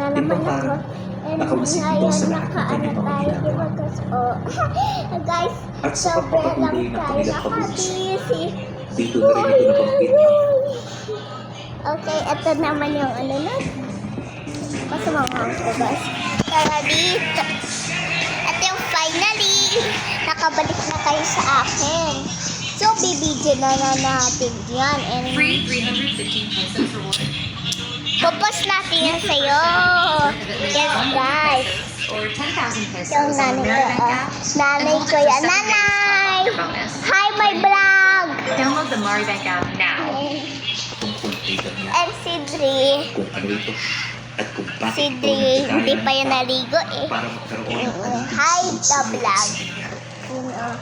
na naman ako. And ngayon nakaano tayo, diba guys? Oh, guys, At sa sobrang lang pagpapatuloy ng tayo kanilang pag-uusap, nakabisi. dito na rin ito nabanggit. Okay, ito naman yung ano na. Pasamanghan ko guys. Tara dito. At yung finally, nakabalik na kayo sa akin. So, bibidyo na natin yan. And Free 315 pesos reward. pupost natin yan sa'yo. Yes, guys. Or 10,000 pesos Yung on nanay ko, Ameribank app. nanay ko yan. Nanay! Bonus. Hi, my vlog! Download the Maribank app now. Tungkol kay Damian, And si Dre. kung ano ito, at kung bakit Si ito Dre, hindi nagkakaya pa yan naligo eh. para magkaroon ng Hi, the vlog. Yun, oh.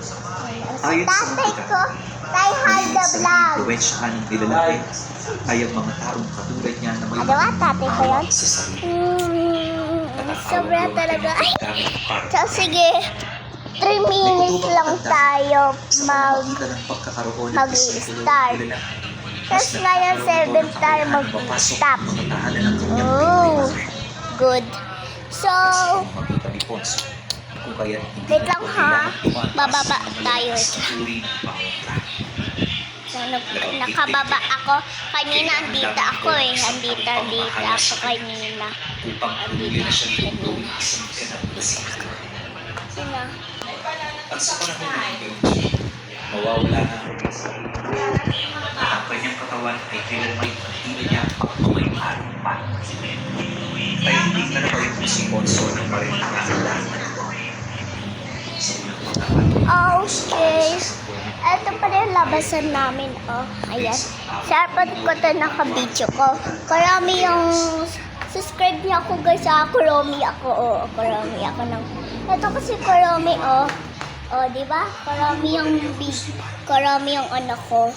Sa Ayon sa tatay mga ko, tay, hi, the vlog. impluwensyahan ng nilalaki ay ang mga taong katulad niya na may Ano ba, tatay ko yan? sa sarili. Sobra talaga. Ay, so sige. 3 minutes lang tayo mag-start. Tapos ngayon 7 tayo mag-stop. Oh, good. So, wait lang ha. Bababa tayo. So, nakababa ako. Kanina andito ako eh. Andito ako kanina. Sino? At sa panahon na ito, mawawala na ang pag-isa. Ang kanyang katawan ay kailanmay hindi niya pagmamay-ari pa. Kaya hindi na naman yung sponsor ng marinang sa unang pagkakataon. Okay. Ito pala yung labasan namin. Oh, ayan. Sharpat ko ito naka-video ko. Karami yung subscribe niya ako guys. Karami ako. Oh, karami ako ng... Ito kasi karami oh. Oh, di ba? Karami yung big. Karami yung anak ko.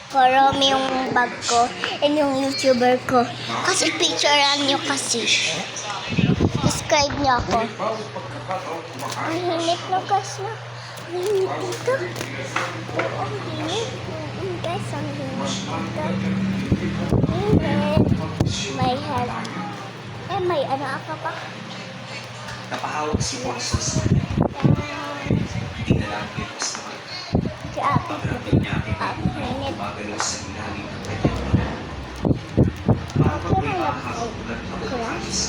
Karami yung bag ko. And yung YouTuber ko. Kasi picturean niyo kasi. Subscribe niyo ako. Ang hinit na guys na. Ang hinit dito. Oo, ang hinit. Guys, ang hinit dito. Hinit. May head. Eh, may ano ako pa. Napahawak si Ponsos. Hindi na lang yun basta Grabe. pagdating niya Ang hinit. gumagalaw sa ilalim ng kanyang mga. Para pag may makakagulat na pagkakas,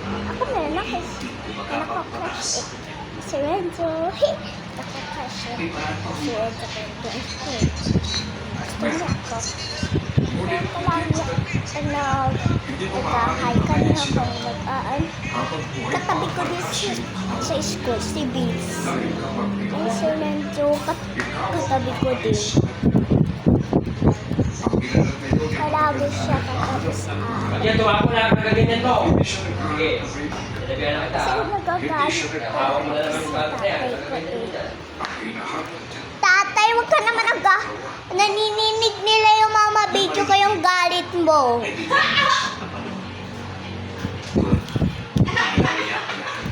Ako meron na kasi. Nakaka-crush eh. Si Renzo. Hey! Nakaka-crush eh. may parang Si Renzo ko. Gusto niya ako. Ngayon ko lang nag-hi ka na kung nag-aan. Katabi ko din sa school, si Vince. Ay, si Renzo, katabi ko din. Palagi siya katabi sa akin. Yan, tuwa ko na kagaganyan mo. Sige. Nalagyan na kita. Kasi nagagalit Hawak mo na naman yung sa bata yan. tatay ko eh. Tatay, wag ka naman nanininig nila yung mama video ko yung galit mo.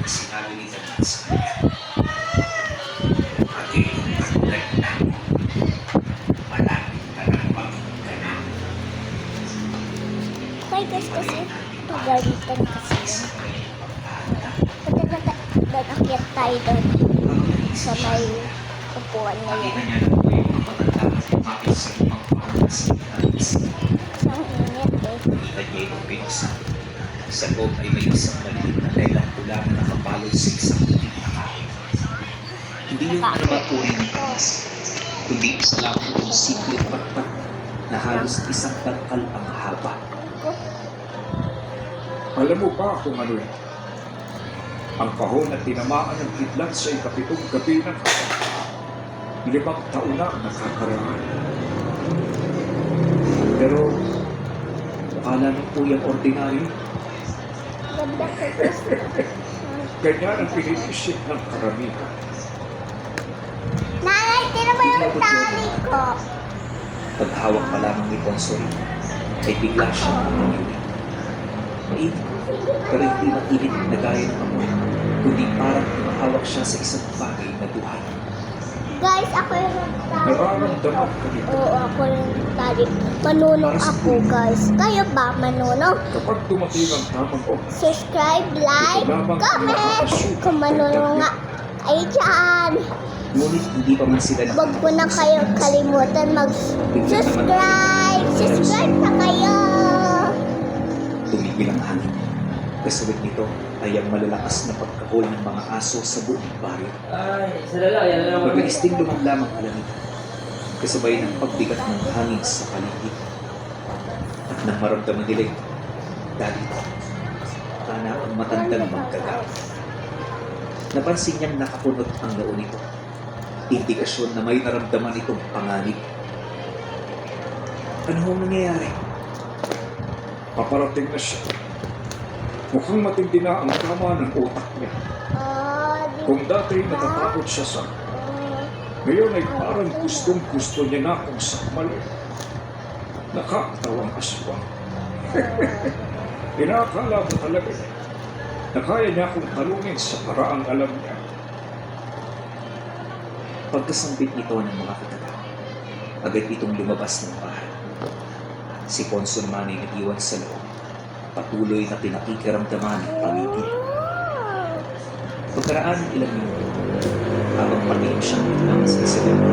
sinabi ni Damian sa kanya. At iyong katulad na malapit ka na magkana. Okay guys, kasi pagalitan kasi yun. Punta na akyat tayo doon sa may upuan na Nakita yun. niya na po yung mga matanda at lumapit sa ibang pangkas ng Ang init eh. Nakita niya yung pinasa. Sa loob ay may isang maliit na lelang pula na nakapalod sa isang puting na kahoy. Hindi yung uri ng taas, kundi isa lang yung simpleng pakpak na halos isang tangkal ang haba. Alam mo ba kung ano yun? Ang kahon at tinamaan ng kidlat sa ikapitong gabi ng 5 taon na ang nakakaraan. Pero, akala ng kuyang ordinaryo, Ganda ko gusto. ganyan ang pinipisip ng karamihan. Nanay, tira mo yung tali ko. Paghawak pa lamang ni Consul, ay bigla siyang umiulit. Mainit, pero hindi mainit na gaya ng amoy, kundi parang tumahawak siya sa isang bagay na duhay. Guys, ako yung nagtali. Nararamdaman ka nito. Oo, ako yung nagtali. Manunong ako, guys. Kayo ba, manunong? Kapag dumating ang tamang oras, Subscribe, like, comment. Kung manunong nga, ay dyan. Ngunit hindi pa man sila Huwag mo na kayo kalimutan mag-subscribe. Subscribe na kayo. tumigil ang hangin. Kasabit nito ay ang malalakas na pagkahol ng mga aso sa buong baryo. Ay, isa na lang. Yan na lang. Mabilis ding lumamlam ang alamitan, kasabay ng pagbigat ng hangin sa paligid. At nang maramdaman nila ito, dahil tana ang matandang magkagawa. Napansin niyang nakapunot ang noo nito, indikasyon na may naramdaman itong panganib. Ano ang nangyayari? paparating na siya. Mukhang matindi na ang tama ng utak niya. Kung dati natatakot siya sa ngayon ay parang gustong-gusto niya na akong sakmalin. Nakakatawang aswang. Inakala mo talaga na kaya niya akong talungin sa paraang alam niya. Pagkasambit nito ng mga katatawa, agad itong lumabas ng bahay. Si Ponson man ay nag-iwan sa loob, patuloy na pinakikiramdaman ng paligid. Pagkaraan ng ilang minuto, habang patingin siyang nagmamas sa loob,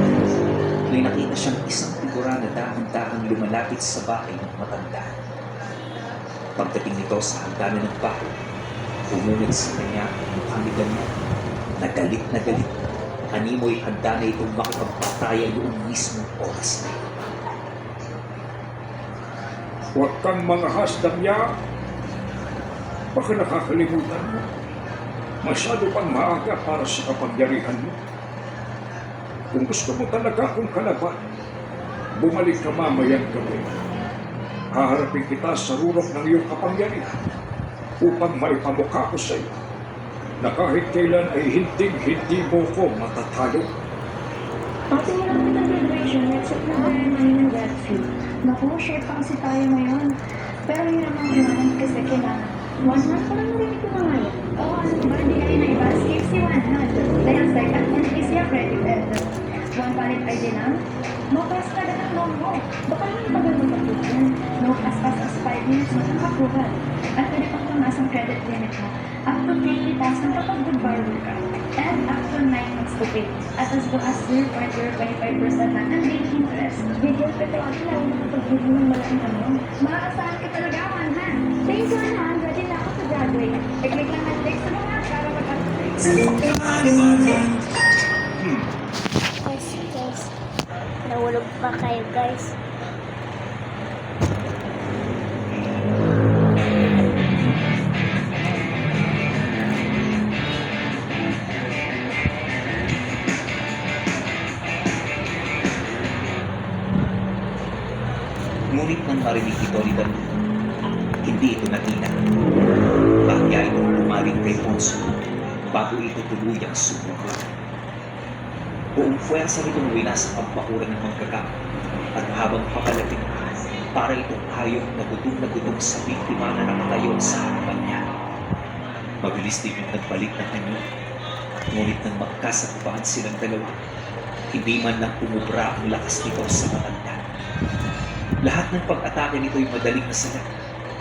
may nakita siyang isang figura na dahan-dahang lumalapit sa bahay ng matanda. Pagdating nito sa hagdanan ng bahay, bumungad sa kanya ang mukhang ni Daniel. Na galit. Animoy handa na itong makipagpatayan noong mismong oras na ito. Huwag kang mga hasdang niya. Baka nakakalimutan mo. Masyado pang maaga para sa kapangyarihan mo. Kung gusto mo talaga akong kalaban, bumalik ka mamayang gabi. Haharapin kita sa rurok ng iyong kapangyarihan upang maipamukha ko sa iyo na kahit kailan ay hindi mo ko matatalo. Pati mo lang kitang graduation, except na kaya namin ng grad fee. Naku, share pa kasi tayo ngayon. Pero yun naman kailangan kasi kailangan. 1 month pa lang narinig ko na ngayon. Oo, ano ba? Hindi kayo na iba? Skip si 100. Then ang second one is your credit letter. 1 valid ID lang? No pass na agad ang loan mo. Baka lang ipagano ka yan. No pass as 5 minutes mo ng approval. At pwede pang tumas ang credit limit mo. Up to 20,000 kapag good borrower ka. And up to 9 months to pay. At as low as 0.025% lang ang daily interest. Bigyan ka tayo at lang nakapag-give ng malaking amount. Maaasahan ka talaga, ha? Thank you, Han. Ready na ako to graduate. I-click lang ang text mo nga para mag-upgrade. Guys. Nahulog pa kayo, guys. Ngunit nang marinig ito ni Daniel, hindi ito natina. Bahya itong lumaring kay Ponson bago ito tuluyang sumuko. Buong puwersa nitong winas ang pakuran ng manggagam at habang papalapit para itong hayop na gutom sa biktima na nakatayo sa harapan niya. Mabilis din yung nagbalik ng anyo, ngunit nang magkasakupaan silang dalawa, hindi man lang umubra ang lakas nito sa matanda. Lahat ng pag-atake nito ay madaling nasalat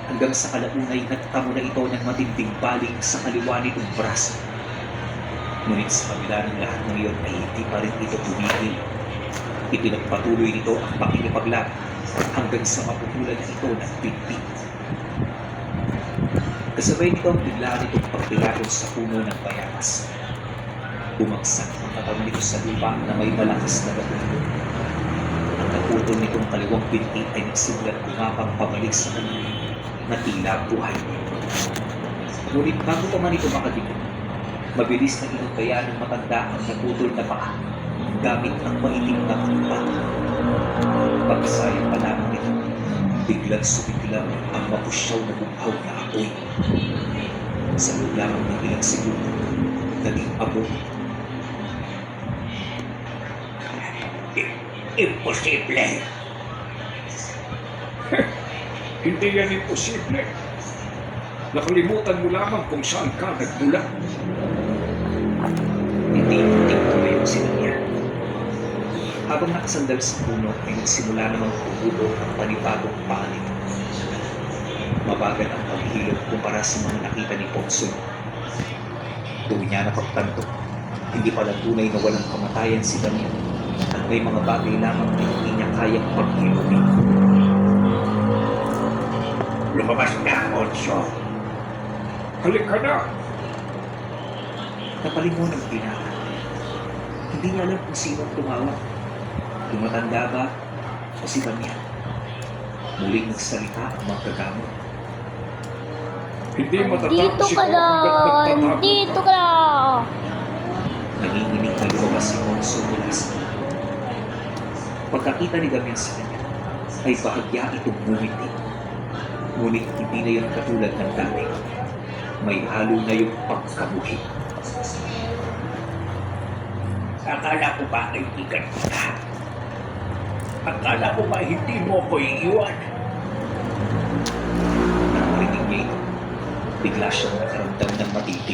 hanggang sa kalaunay nagtamo na ito ng matinding baling sa kaliwa nitong braso. Ngunit sa kabila ng lahat ng iyon ay hindi pa rin ito tumigil. Ipinagpatuloy nito ang pakikipaglaban hanggang sa maputulan na ito ng pinpit. Kasabay nito ang biglaan nitong pagpilagon sa puno ng bayabas. Bumagsak ang katawan nito sa lupa na may malakas na bato. Ang naputol nitong kaliwang binti ay nagsimulat gumapang pabalik sa kanya na tila buhay. Ngunit bago pa man ito makadikit, mabilis na inuntaya ng matanda ang naputol na paa gamit ang maitim na pangpat. Pagkasayang pa lamang nito, biglang sumiglaw ang mapusyaw na bughaw na apoy. Sa loob lamang ng ilang segundo, naging abo. Imposible! Hindi yan imposible. Nakalimutan mo lamang kung saan ka nagmula. Hindi tumayo si Daniel. Habang nakasandal sa puno ay nagsimula namang tumulo ang panibagong panig. Mabagal ang paghilot kumpara sa mga nakita ni Ponso. Doon niya napagtanto, hindi pala tunay na walang kamatayan si Damian at may mga bagay lamang na hindi niya kayang paghilutin. Lumabas ka, Ponso. Halika na! Napalingon ang binata. Hindi niya alam kung sino ang tumawag. Tumatanda ba o si Damian? Muling nagsalita ang magkagamot. Hindi matatapos Dito ka ikaw hanggat lang! nagtatago. Dito ka lang! Nanginginig na lumabas si Ponso mula sa kanya. Pagkakita ni Damian sa kanya, ay bahagya itong ngumiti. Ngunit hindi na yun katulad ng dati. May halo na yung pagkabuhi. Akala ko ba kaibigan kita? Akala ko ba hindi mo ko iiwan? Nang marinig niya ito, bigla siyang nakaramdam ng matindi.